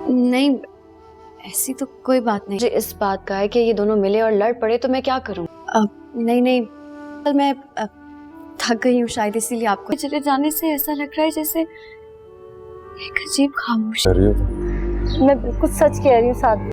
नहीं, ऐसी तो कोई बात नहीं। मुझे इस बात का है कि ये दोनों मिले और लड़ पड़े तो मैं क्या करूं? नहीं नहीं, कल मैं थक गई हूँ शायद, इसीलिए आपको चले जाने से ऐसा लग रहा है जैसे एक अजीब खामोशी। मैं बिल्कुल सच कह रही हूँ साथ।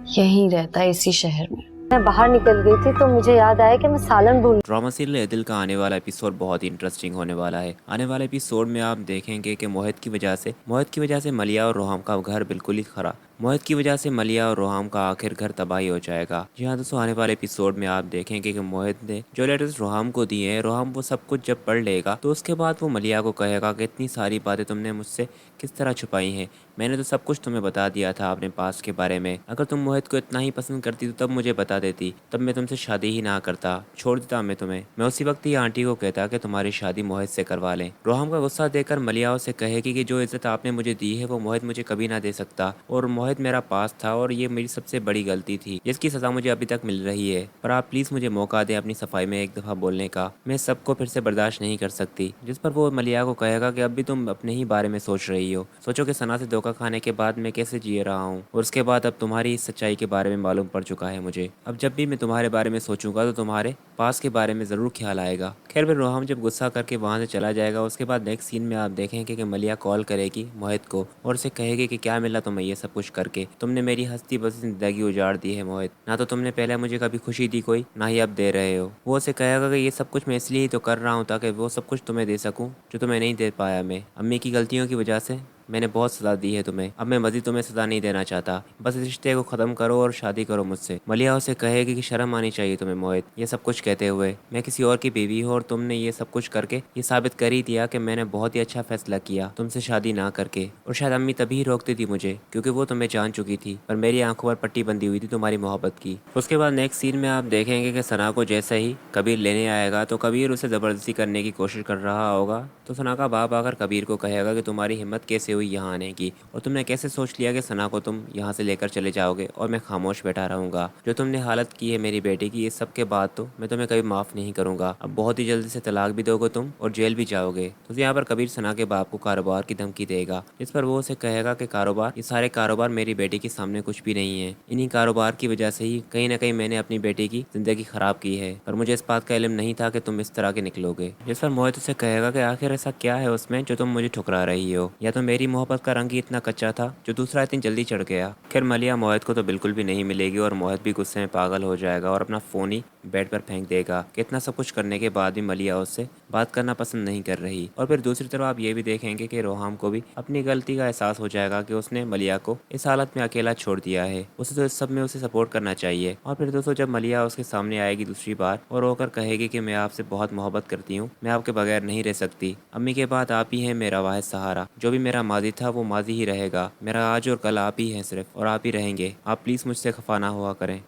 यहीं रहता है इसी शहर में। मैं बाहर निकल गई थी तो मुझे याद आया कि मैं सालन भूल। ड्रामा सीरियल एदिल का आने वाला एपिसोड बहुत ही इंटरेस्टिंग होने वाला है। आने वाले एपिसोड में आप देखेंगे कि मोहित की वजह से मलिया और रोहम का घर बिल्कुल ही खराब। मोहित की वजह से मलिया और रोहम का आखिर घर तबाही हो जाएगा। जी हाँ दोस्तों, आने वाले एपिसोड में आप देखेंगे कि मोहित ने जो लेटर्स रोहम को दिए हैं, रोहम वो सब कुछ जब पढ़ लेगा तो उसके बाद वो मलिया को कहेगा कि इतनी सारी बातें तुमने मुझसे किस तरह छुपाई हैं। मैंने तो सब कुछ तुम्हें बता दिया था अपने पास के बारे में। अगर तुम मोहित को इतना ही पसंद करती तो तब मुझे बता देती, तब मैं तुमसे शादी ही ना करता, छोड़ देता मैं तुम्हें। मैं उसी वक्त ही आंटी को कहता कि तुम्हारी शादी मोहित से करवा लें। रोहम का गुस्सा देखकर मलिया उसे कहेगी कि जो इज्जत आपने मुझे दी है वो मोहित मुझे कभी ना दे सकता, और मोहित मेरा पास था और ये मेरी सबसे बड़ी गलती थी जिसकी सजा मुझे अभी तक मिल रही है। पर आप प्लीज मुझे मौका दें अपनी सफाई में एक दफा बोलने का, मैं सबको फिर से बर्दाश्त नहीं कर सकती। जिस पर वो मलिया को कहेगा कि अब भी तुम अपने ही बारे में सोच रही हो। सोचो कि सना से धोखा खाने के बाद मैं कैसे जी रहा हूँ, और उसके बाद अब तुम्हारी इस सच्चाई के बारे में मालूम पड़ चुका है मुझे। अब जब भी मैं तुम्हारे बारे में सोचूंगा तो तुम्हारे पास के बारे में ज़रूर ख्याल आएगा। खैर फिर रोहम जब गुस्सा करके वहाँ से चला जाएगा, उसके बाद नेक्स्ट सीन में आप देखेंगे कि मलिया कॉल करेगी मोहित को और उसे कहेगी कि क्या मिला तुम्हें ये सब कुछ करके, तुमने मेरी हंसती बसी जिंदगी उजाड़ दी है मोहित। ना तो तुमने पहले मुझे कभी खुशी दी कोई, ना ही अब दे रहे हो। वो उसे कहेगा कि ये सब कुछ मैं इसलिए ही तो कर रहा हूँ ताकि वो सब कुछ तुम्हें दे सकूँ जो तुम्हें नहीं दे पाया मैं। अम्मी की गलतियों की वजह से मैंने बहुत सजा दी है तुम्हें, अब मैं मजीद तुम्हें सजा नहीं देना चाहता। बस इस रिश्ते को खत्म करो और शादी करो मुझसे। मलिया उसे कहेगी कि शर्म आनी चाहिए तुम्हें मोहित, ये सब कुछ कहते हुए। मैं किसी और की बीवी हूँ और तुमने ये सब कुछ करके ये साबित कर ही दिया कि मैंने बहुत ही अच्छा फैसला किया तुमसे शादी ना करके। और शायद अम्मी तभी रोकती थी मुझे क्योंकि वो तुम्हें जान चुकी थी, पर मेरी आंखों पर पट्टी बंधी हुई थी तुम्हारी मोहब्बत की। उसके बाद नेक्स्ट सीन में आप देखेंगे कि सना को जैसे ही कबीर लेने आएगा तो कबीर उसे ज़बरदस्ती करने की कोशिश कर रहा होगा, तो सना का बाप आकर कबीर को कहेगा कि तुम्हारी हिम्मत कैसे हुई यहाँ आने की, और तुमने कैसे सोच लिया कि सना को तुम यहाँ से लेकर चले जाओगे और मैं खामोश बैठा रहूँगा। जो तुमने हालत की है मेरी बेटी की, इस सब के बाद तो मैं तुम्हें कभी माफ़ नहीं करूँगा। अब बहुत ही जल्दी से तलाक भी दोगे तुम और जेल भी जाओगे। तो यहाँ पर कबीर सना के बाप को कारोबार की धमकी देगा, जिस पर वो उसे कहेगा कि कारोबार, ये सारे कारोबार मेरी बेटी के सामने कुछ भी नहीं है। इन्हीं कारोबार की वजह से ही कहीं ना कहीं मैंने अपनी बेटी की जिंदगी खराब की है, पर मुझे इस बात का इल्म नहीं था कि तुम इस तरह के निकलोगे। जिस पर मोहित उसे कहेगा कि आखिर ऐसा क्या है उसमें जो तुम मुझे ठुकरा रही हो, या तो मेरी मोहब्बत का रंग ही इतना कच्चा था जो दूसरा इतनी जल्दी चढ़ गया। खैर मलिया मोहित को तो बिल्कुल भी नहीं मिलेगी और मोहित भी गुस्से में पागल हो जाएगा और अपना फ़ोन ही बेड पर फेंक देगा। कितना सब कुछ करने के बाद भी मलिया उससे बात करना पसंद नहीं कर रही। और फिर दूसरी तरफ आप ये भी देखेंगे कि रोहम को भी अपनी गलती का एहसास हो जाएगा कि उसने मलिया को इस हालत में अकेला छोड़ दिया है। उसे तो इस सब में उसे सपोर्ट करना चाहिए। और फिर दोस्तों जब मलिया उसके सामने आएगी दूसरी बार और रोकर कहेगी कि मैं आपसे बहुत मोहब्बत करती हूँ, मैं आपके बगैर नहीं रह सकती, अम्मी के बाद आप ही हैं मेरा वाहिद सहारा, जो भी मेरा माजी था वो माजी ही रहेगा, मेरा आज और कल आप ही हैं सिर्फ, और आप ही रहेंगे, आप प्लीज़ मुझसे खफा ना हुआ करें।